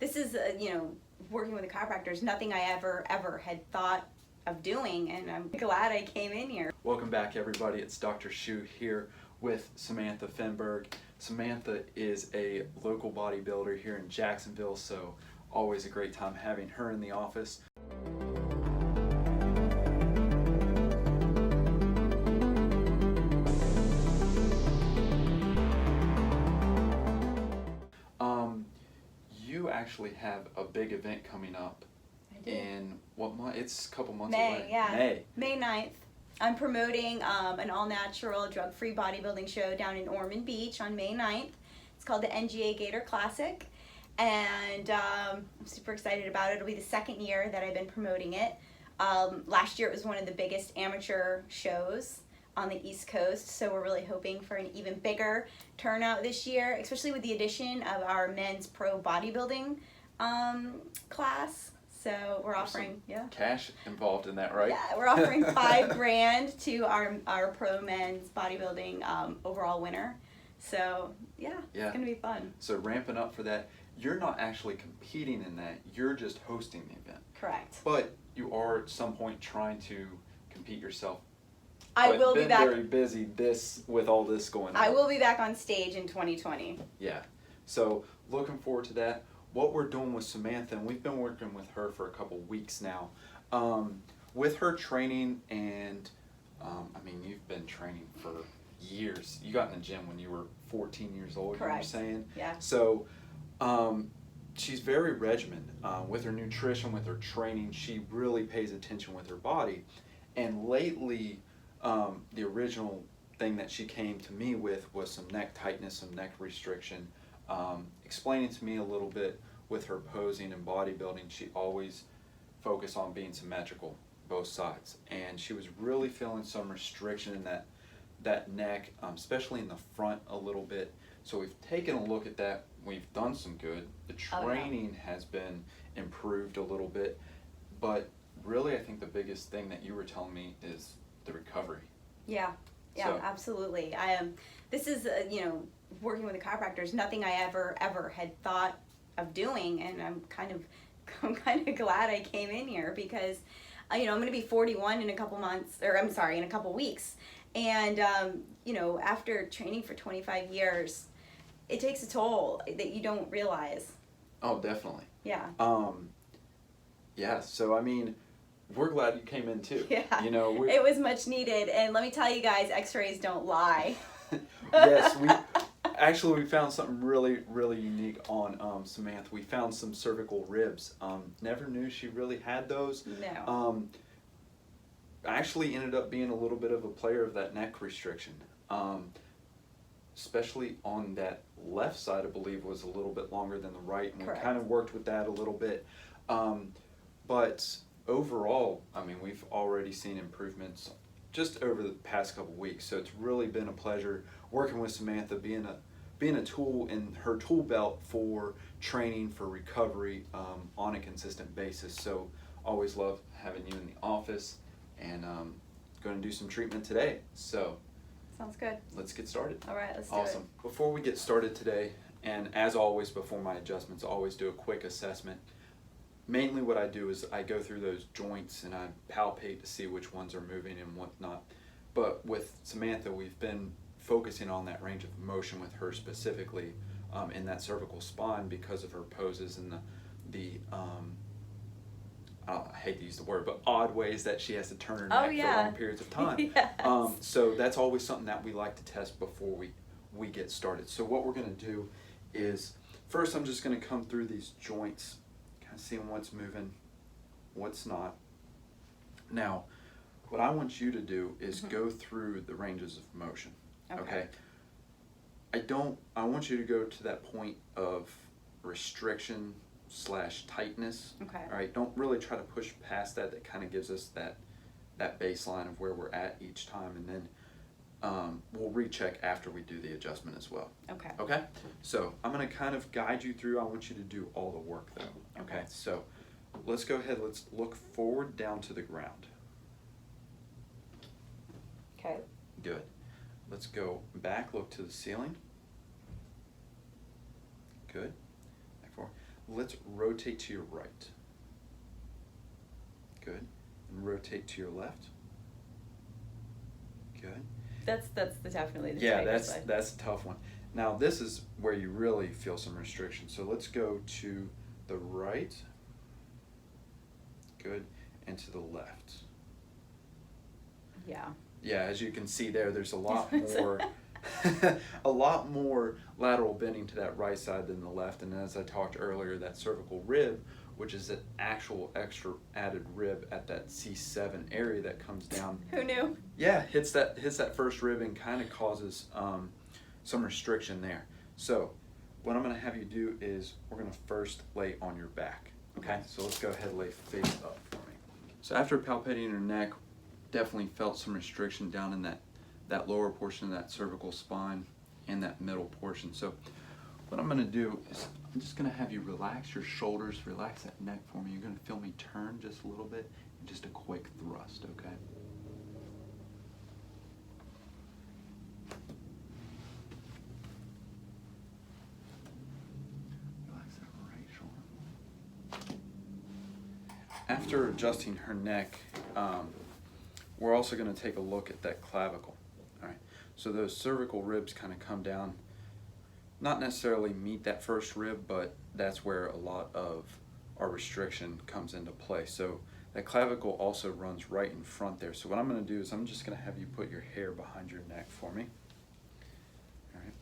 this is, working with a chiropractor is nothing I ever had thought of doing, and I'm glad I came in here. Welcome back, everybody. It's Dr. Schu here with Samantha Finberg. Samantha is a local bodybuilder here in Jacksonville, so always a great time having her in the office. You actually have a big event coming up. I do. In what month? It's a couple months May, away. yeah. May 9th. I'm promoting an all-natural, drug-free bodybuilding show down in Ormond Beach on May 9th. It's called the NGA Gator Classic, and I'm super excited about it. It'll be the second year that I've been promoting it. Last year it was one of the biggest amateur shows on the East Coast, so we're really hoping for an even bigger turnout this year, especially with the addition of our men's pro bodybuilding class. So we're offering cash involved in that, right? Yeah, we're offering $5,000 to our pro men's bodybuilding overall winner. So yeah, it's gonna be fun. So ramping up for that. You're not actually competing in that. You're just hosting the event. Correct. But you are at some point trying to compete yourself. I will be back. Very busy with all this going on. I will be back on stage in 2020. Yeah. So looking forward to that. What we're doing with Samantha, and we've been working with her for a couple weeks now, with her training, and you've been training for years. You got in the gym when you were 14 years old. Correct. You were saying. Yeah. So she's very regimented with her nutrition, with her training. She really pays attention with her body, and lately, the original thing that she came to me with was some neck tightness, some neck restriction. Explaining to me a little bit with her posing and bodybuilding, she always focused on being symmetrical, both sides. And she was really feeling some restriction in that neck, especially in the front a little bit. So we've taken a look at that. We've done some good. The training has been improved a little bit. But really, I think the biggest thing that you were telling me is the recovery. Yeah, absolutely. This is, working with a chiropractor is nothing I ever had thought of doing, and I'm kind of glad I came in here because, I'm going to be 41 in a couple weeks, and after training for 25 years, it takes a toll that you don't realize. Oh, definitely. Yeah. Yeah. So we're glad you came in too. Yeah. It was much needed, and let me tell you guys, X-rays don't lie. Yes, we found something really, really unique on Samantha. We found some cervical ribs. Never knew she really had those. No. Actually ended up being a little bit of a player of that neck restriction. Especially on that left side, I believe, was a little bit longer than the right, and Correct. We kind of worked with that a little bit. But overall, we've already seen improvements just over the past couple weeks. So it's really been a pleasure working with Samantha, being a tool in her tool belt for training, for recovery on a consistent basis. So always love having you in the office, and going to do some treatment today. So Sounds good. let's get started. All right, let's do Awesome. Before we get started today, and as always before my adjustments, I always do a quick assessment. Mainly what I do is I go through those joints and I palpate to see which ones are moving and whatnot. But with Samantha, we've been focusing on that range of motion with her specifically in that cervical spine because of her poses and the I hate to use the word, but odd ways that she has to turn her neck for long periods of time. Yes. So that's always something that we like to test before we get started. So what we're going to do is, first I'm just going to come through these joints, kind of seeing what's moving, what's not. Now, what I want you to do is go through the ranges of motion. Okay? I want you to go to that point of restriction / tightness. Okay. All right, don't really try to push past that. That kind of gives us that baseline of where we're at each time, and then we'll recheck after we do the adjustment as well. Okay. Okay? So I'm going to kind of guide you through. I want you to do all the work though. Okay? So let's go ahead. Let's look forward down to the ground. Okay. Good. Let's go back, look to the ceiling. Good. Back forward. Let's rotate to your right. Good. And rotate to your left. Good. That's definitely the Yeah, tightest one. that's a tough one. Now this is where you really feel some restriction. So let's go to the right. Good. And to the left. Yeah. Yeah, as you can see there's a lot more a lot more lateral bending to that right side than the left. And as I talked earlier, that cervical rib, which is an actual extra added rib at that C7 area that comes down. Who knew? Yeah, hits that first rib and kind of causes some restriction there. So what I'm going to have you do is we're going to first lay on your back. Okay, so let's go ahead and lay face up for me. So after palpating your neck, definitely felt some restriction down in that lower portion of that cervical spine and that middle portion. So what I'm going to do is I'm just going to have you relax your shoulders, relax that neck for me. You're going to feel me turn just a little bit and just a quick thrust, okay? Relax that right shoulder. After adjusting her neck, we're also going to take a look at that clavicle. All right. So those cervical ribs kind of come down, not necessarily meet that first rib, but that's where a lot of our restriction comes into play. So that clavicle also runs right in front there. So what I'm going to do is I'm just going to have you put your hair behind your neck for me. All right.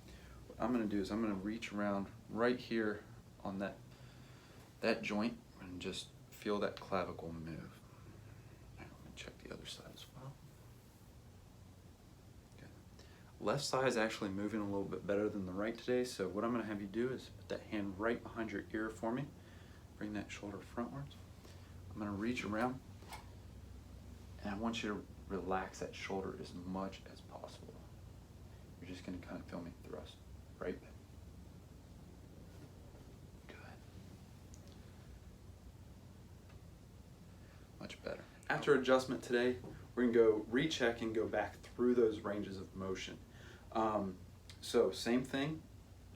What I'm going to do is I'm going to reach around right here on that joint and just feel that clavicle move. All right, let me check the other side as well. Left side is actually moving a little bit better than the right today, so what I'm going to have you do is put that hand right behind your ear for me. Bring that shoulder frontwards. I'm going to reach around, and I want you to relax that shoulder as much as possible. You're just going to kind of feel me thrust right back. Good. Much better. After adjustment today, we're going to go recheck and go back through those ranges of motion. So same thing,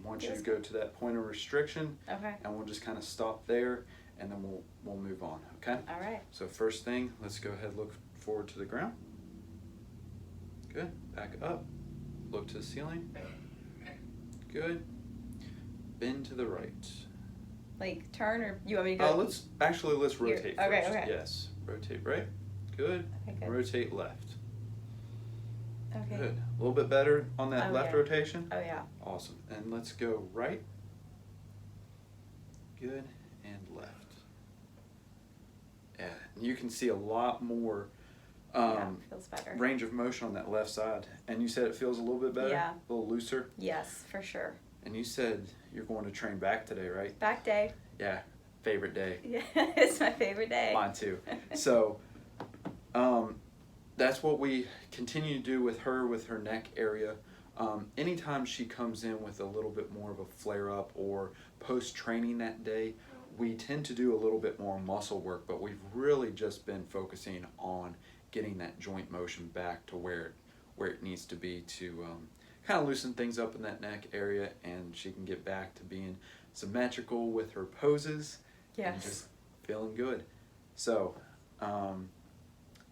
I want you to go to that point of restriction, Okay. and we'll just kind of stop there, and then we'll move on, okay? All right. So first thing, let's go ahead and look forward to the ground. Good, back up, look to the ceiling. Good, bend to the right. Like turn, or you want me to go? Let's rotate Okay, first. okay. Yes, rotate right, good, Okay, good. rotate left. Okay. Good. A little bit better on that Oh, left yeah. rotation? Oh yeah. Awesome. And let's go right. Good. And left. Yeah. You can see a lot more Feels better. range of motion on that left side. And you said it feels a little bit better? Yeah. A little looser? Yes, for sure. And you said you're going to train back today, right? Back day. Yeah. Favorite day. Yeah, it's my favorite day. Mine too. So, that's what we continue to do with her neck area. Anytime she comes in with a little bit more of a flare-up or post-training that day, we tend to do a little bit more muscle work, but we've really just been focusing on getting that joint motion back to where it needs to be to kind of loosen things up in that neck area, and she can get back to being symmetrical with her poses. Yes. And just feeling good. So,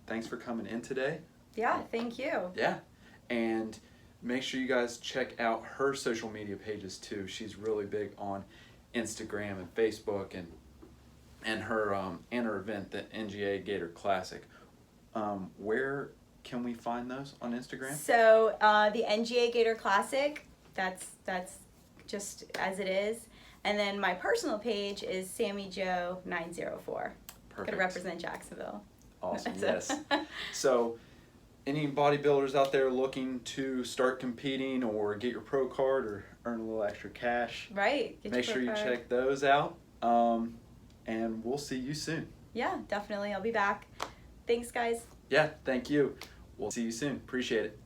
thanks for coming in today. Yeah, thank you. Yeah. And make sure you guys check out her social media pages too. She's really big on Instagram and Facebook and her event, the NGA Gator Classic. Where can we find those on Instagram? So the NGA Gator Classic, that's just as it is. And then my personal page is SammyJoe904. Perfect. Gonna represent Jacksonville. Awesome, yes. So, any bodybuilders out there looking to start competing or get your pro card or earn a little extra cash, Right. Get make your sure you pro card. check those out. And we'll see you soon. Yeah, definitely. I'll be back. Thanks, guys. Yeah, thank you. We'll see you soon. Appreciate it.